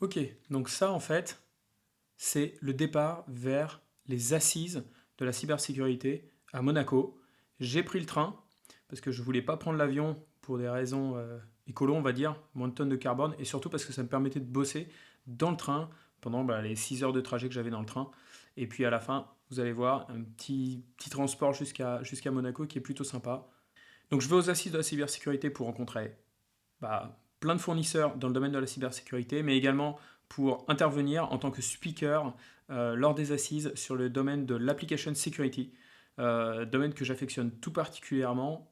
Ok, donc ça en fait, c'est le départ vers les assises de la cybersécurité à Monaco. J'ai pris le train parce que je voulais pas prendre l'avion pour des raisons écolo, on va dire, moins de tonnes de carbone, et surtout parce que ça me permettait de bosser dans le train pendant les 6 heures de trajet que j'avais dans le train. Et puis à la fin, vous allez voir, un petit transport jusqu'à Monaco qui est plutôt sympa. Donc je vais aux assises de la cybersécurité pour rencontrer plein de fournisseurs dans le domaine de la cybersécurité, mais également pour intervenir en tant que speaker lors des assises sur le domaine de l'application security, domaine que j'affectionne tout particulièrement.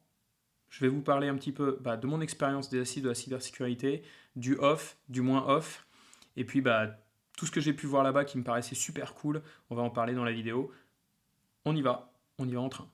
Je vais vous parler un petit peu de mon expérience des assises de la cybersécurité, du off, du moins off, et puis tout ce que j'ai pu voir là-bas qui me paraissait super cool. On va en parler dans la vidéo. On y va en train.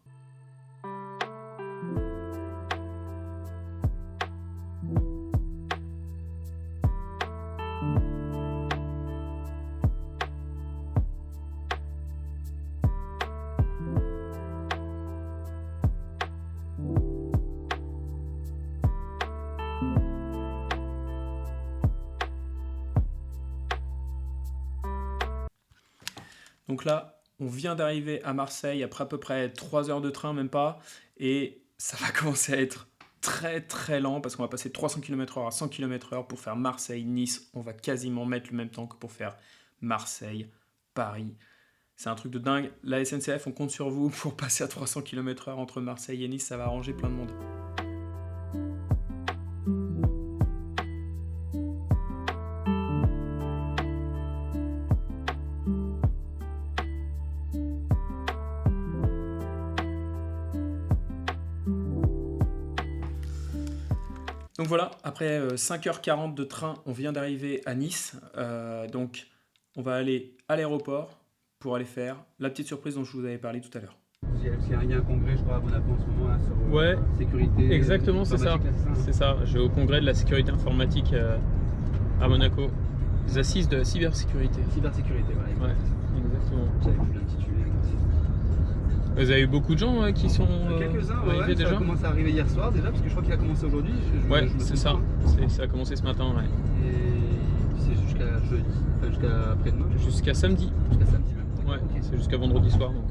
Donc là, on vient d'arriver à Marseille après à peu près 3 heures de train, même pas, et ça va commencer à être très très lent parce qu'on va passer de 300 km/h à 100 km/h pour faire Marseille-Nice. On va quasiment mettre le même temps que pour faire Marseille-Paris. C'est un truc de dingue. La SNCF, on compte sur vous pour passer à 300 km/h entre Marseille et Nice. Ça va arranger plein de monde. Donc voilà, après 5h40 de train, on vient d'arriver à Nice. Donc on va aller à l'aéroport pour aller faire la petite surprise dont je vous avais parlé tout à l'heure. Il y a un congrès, je crois, à Monaco en ce moment là, sur Ouais, sécurité. exactement, c'est ça. C'est ça. Je vais au congrès de la sécurité informatique à Monaco. Les assises de la cybersécurité. Cybersécurité, voilà. Ouais, exactement. J'avais pu l'intituler. Vous avez eu beaucoup de gens qui sont Quelques-uns, arrivés ouais, déjà. ça a commencé à arriver hier soir déjà, parce que je crois qu'il a commencé aujourd'hui. Ouais, c'est ça. Ça a commencé ce matin, ouais. Et c'est jusqu'à jeudi, enfin jusqu'à après-demain. Jusqu'à samedi. Jusqu'à samedi même. Ouais, Okay. c'est jusqu'à vendredi soir. Donc,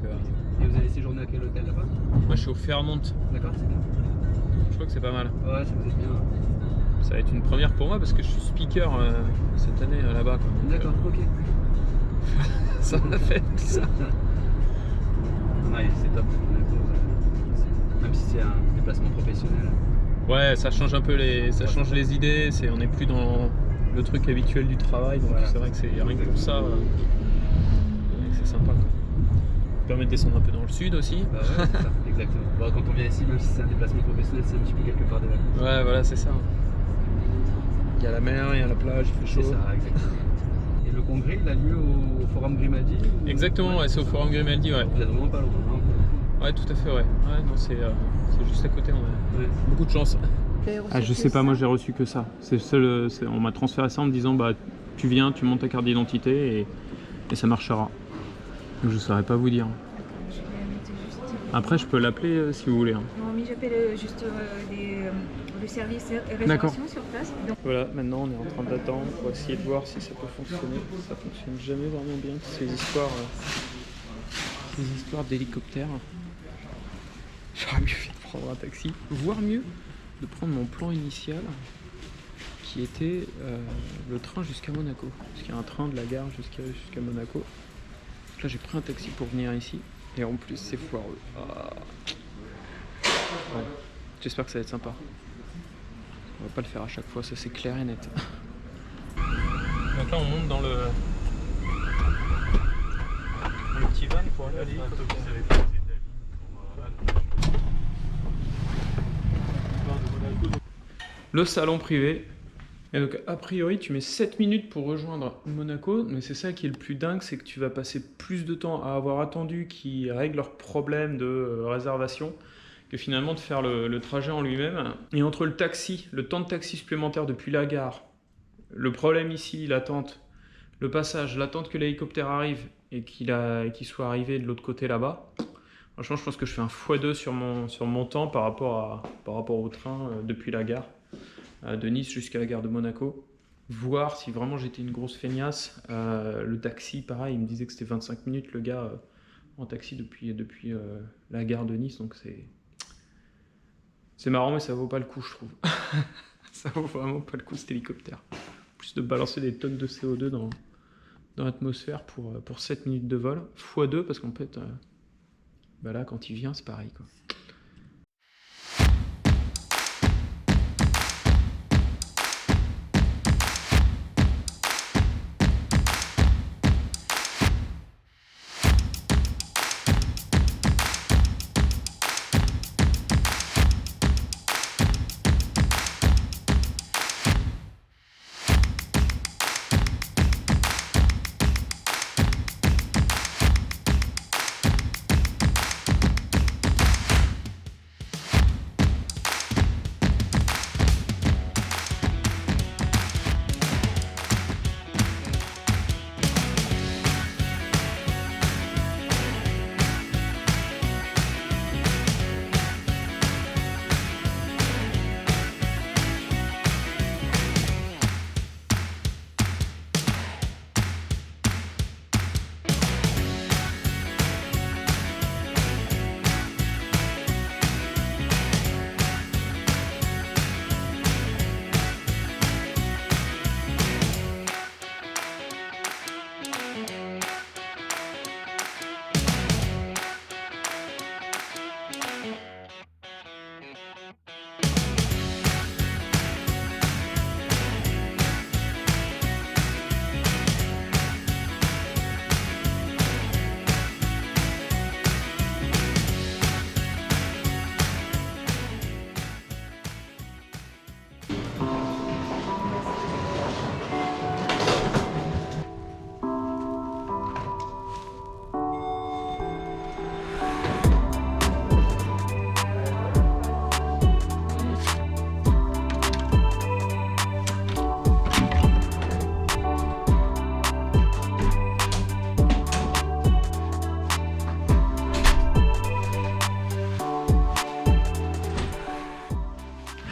Et vous allez séjourner à quel hôtel là-bas? moi je suis au Fairmont. D'accord, c'est bien. Je crois que c'est pas mal. Ouais, ça vous êtes bien. Ça va être une première pour moi parce que je suis speaker cette année là-bas. D'accord, ok. Ça m'a fait ça. Ouais, c'est top. Même si c'est un déplacement professionnel. Ouais, ça change un peu ça change les idées. On n'est plus dans le truc habituel du travail, donc voilà. C'est vrai que c'est rien que pour ça. C'est sympa. Quoi. Ça permet de descendre un peu dans le sud aussi. Bah ouais, c'est ça, exactement. Bon, quand on vient ici, même si c'est un déplacement professionnel, c'est un petit peu quelque part des vacances. Ouais, voilà, c'est ça. Il y a la mer, il y a la plage, il fait chaud. C'est ça, exactement. Et le congrès, il a lieu au Forum Grimaldi ou... Exactement, ouais, c'est au Forum Grimaldi, ouais. Vous êtes vraiment pas loin, hein. Ouais, tout à fait, ouais. Ouais, non, c'est juste à côté, on a beaucoup de chance. Ah, je sais pas, moi j'ai reçu que ça. On m'a transféré ça en me disant, tu viens, tu montes ta carte d'identité et ça marchera. Donc je saurais pas vous dire. Après, je peux l'appeler si vous voulez. Hein. Non, mais j'appelle juste le service réservation sur place. Donc... Voilà, maintenant on est en train d'attendre pour essayer de voir si ça peut fonctionner. Ça fonctionne jamais vraiment bien, ces histoires d'hélicoptère. J'aurais mieux fait de prendre un taxi, voire mieux de prendre mon plan initial qui était le train jusqu'à Monaco. Parce qu'il y a un train de la gare jusqu'à Monaco. Donc là j'ai pris un taxi pour venir ici et en plus c'est foireux. Ah. Ouais. J'espère que ça va être sympa. On va pas le faire à chaque fois, ça c'est clair et net. Donc là on monte dans le petit van pour aller à l'hélicoptère. Le salon privé. Et donc a priori tu mets 7 minutes pour rejoindre Monaco, mais c'est ça qui est le plus dingue, c'est que tu vas passer plus de temps à avoir attendu qu'ils règlent leurs problèmes de réservation que finalement de faire le trajet en lui-même. Et entre le taxi, le temps de taxi supplémentaire depuis la gare, le problème ici, l'attente, le passage, l'attente que l'hélicoptère arrive et qu'il soit arrivé de l'autre côté là-bas, franchement je pense que je fais un x2 sur mon temps par rapport au train depuis la gare de Nice jusqu'à la gare de Monaco. voir si vraiment j'étais une grosse feignasse. Le taxi, pareil, il me disait que c'était 25 minutes, le gars, en taxi depuis la gare de Nice, donc c'est marrant, mais ça vaut pas le coup, je trouve. Ça vaut vraiment pas le coup, cet hélicoptère. En plus de balancer des tonnes de CO2 dans l'atmosphère pour 7 minutes de vol, x2, parce qu'en fait, là, quand il vient, c'est pareil, quoi.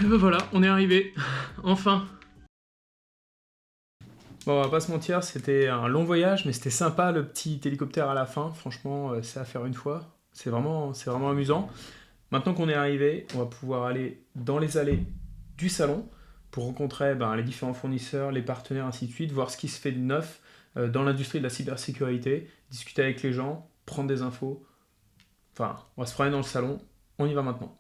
Et ben voilà, on est arrivé, enfin. Bon, on va pas se mentir, c'était un long voyage, mais c'était sympa le petit hélicoptère à la fin. Franchement, c'est à faire une fois. C'est vraiment amusant. Maintenant qu'on est arrivé, on va pouvoir aller dans les allées du salon pour rencontrer les différents fournisseurs, les partenaires, ainsi de suite, voir ce qui se fait de neuf dans l'industrie de la cybersécurité, discuter avec les gens, prendre des infos. Enfin, on va se promener dans le salon. On y va maintenant.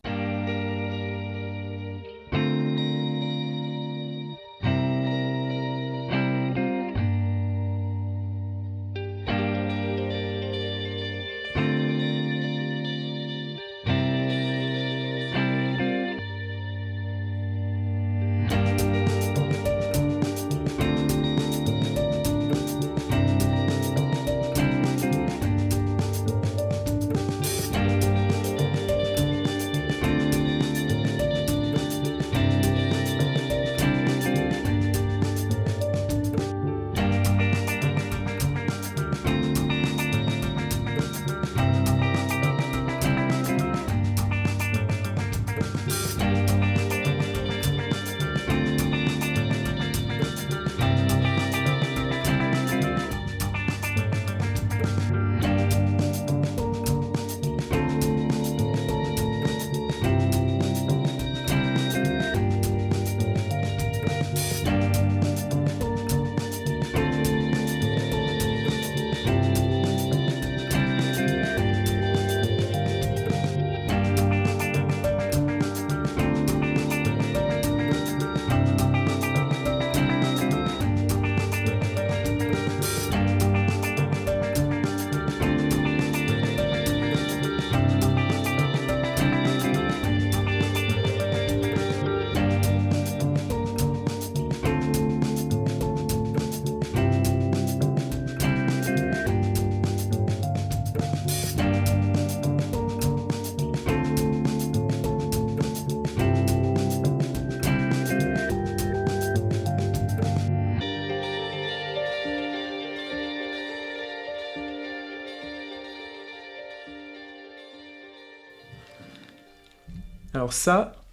Alors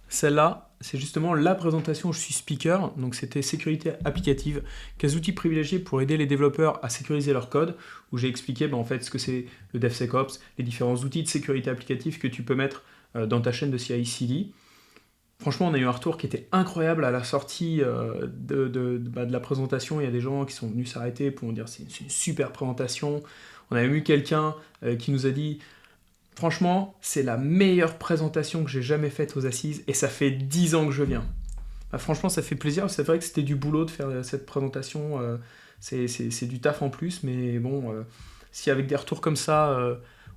celle-là, c'est justement la présentation où je suis speaker, donc c'était sécurité applicative, quels outils privilégiés pour aider les développeurs à sécuriser leur code, où j'ai expliqué en fait ce que c'est le DevSecOps, les différents outils de sécurité applicative que tu peux mettre dans ta chaîne de CI/CD. Franchement, on a eu un retour qui était incroyable à la sortie de la présentation. Il y a des gens qui sont venus s'arrêter pour nous dire c'est une super présentation. On a même eu quelqu'un qui nous a dit franchement, c'est la meilleure présentation que j'ai jamais faite aux assises et ça fait 10 ans que je viens. Franchement, ça fait plaisir. C'est vrai que c'était du boulot de faire cette présentation. C'est du taf en plus, mais bon, si avec des retours comme ça,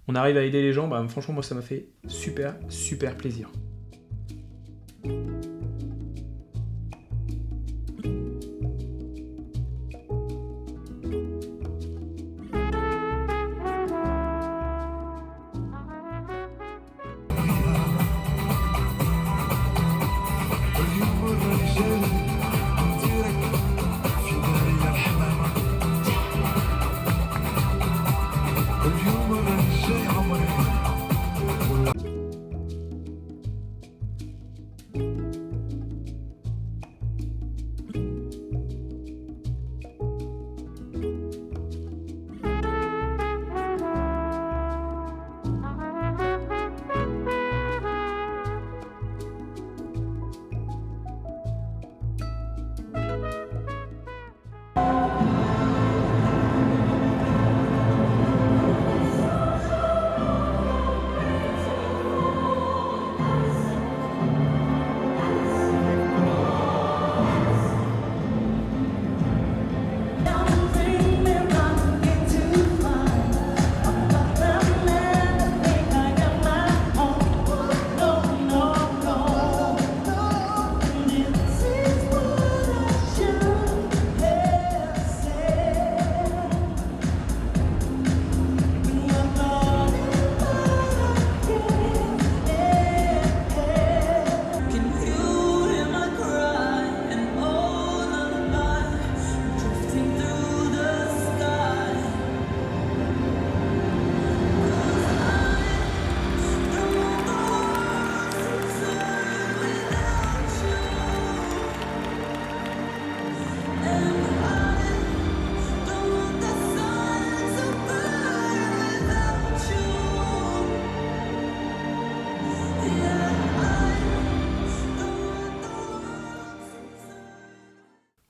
on arrive à aider les gens, franchement, moi, ça m'a fait super, super plaisir.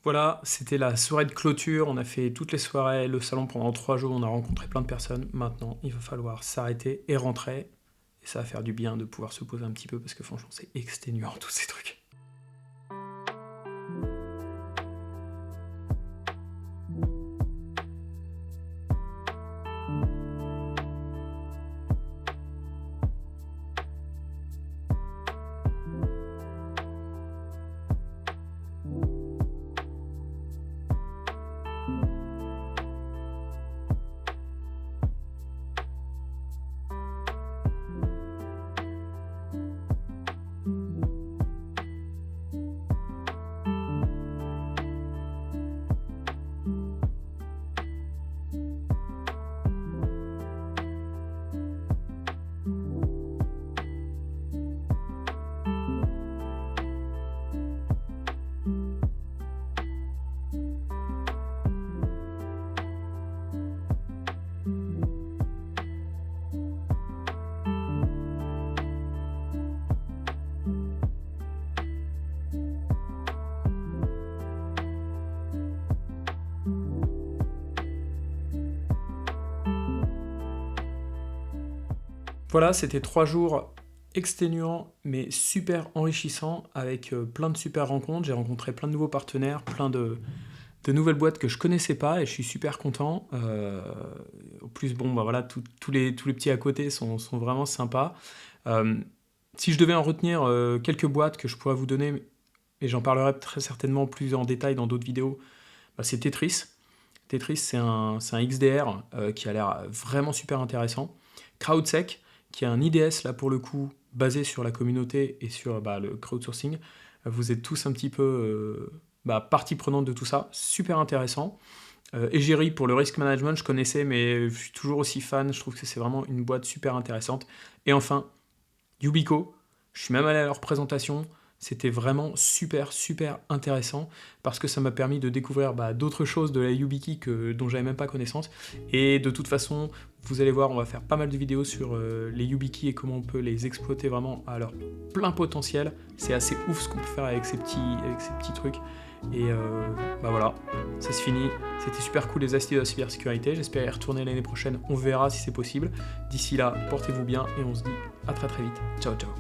Voilà, c'était la soirée de clôture. On a fait toutes les soirées, le salon pendant 3 jours. On a rencontré plein de personnes. Maintenant, il va falloir s'arrêter et rentrer. Et ça va faire du bien de pouvoir se poser un petit peu parce que franchement, c'est exténuant tous ces trucs. Voilà, c'était 3 jours exténuants mais super enrichissants avec plein de super rencontres. J'ai rencontré plein de nouveaux partenaires, plein de nouvelles boîtes que je connaissais pas et je suis super content. En plus, voilà, tous les petits à côté sont vraiment sympas. Si je devais en retenir quelques boîtes que je pourrais vous donner, et j'en parlerai très certainement plus en détail dans d'autres vidéos, c'est Tetris. Tetris, c'est un XDR qui a l'air vraiment super intéressant. CrowdSec, qui est un IDS là pour le coup basé sur la communauté et sur le crowdsourcing. Vous êtes tous un petit peu partie prenante de tout ça, super intéressant. Egeri pour le risk management, je connaissais mais je suis toujours aussi fan, je trouve que c'est vraiment une boîte super intéressante. Et enfin, Yubico, je suis même allé à leur présentation, C'était vraiment super intéressant parce que ça m'a permis de découvrir d'autres choses de la YubiKey dont j'avais même pas connaissance. Et de toute façon, vous allez voir, on va faire pas mal de vidéos sur les YubiKey et comment on peut les exploiter vraiment à leur plein potentiel. C'est assez ouf ce qu'on peut faire avec ces petits trucs. Et voilà, ça se finit. C'était super cool les astuces de la cybersécurité. J'espère y retourner l'année prochaine. On verra si c'est possible. D'ici là, portez-vous bien et on se dit à très vite. Ciao ciao.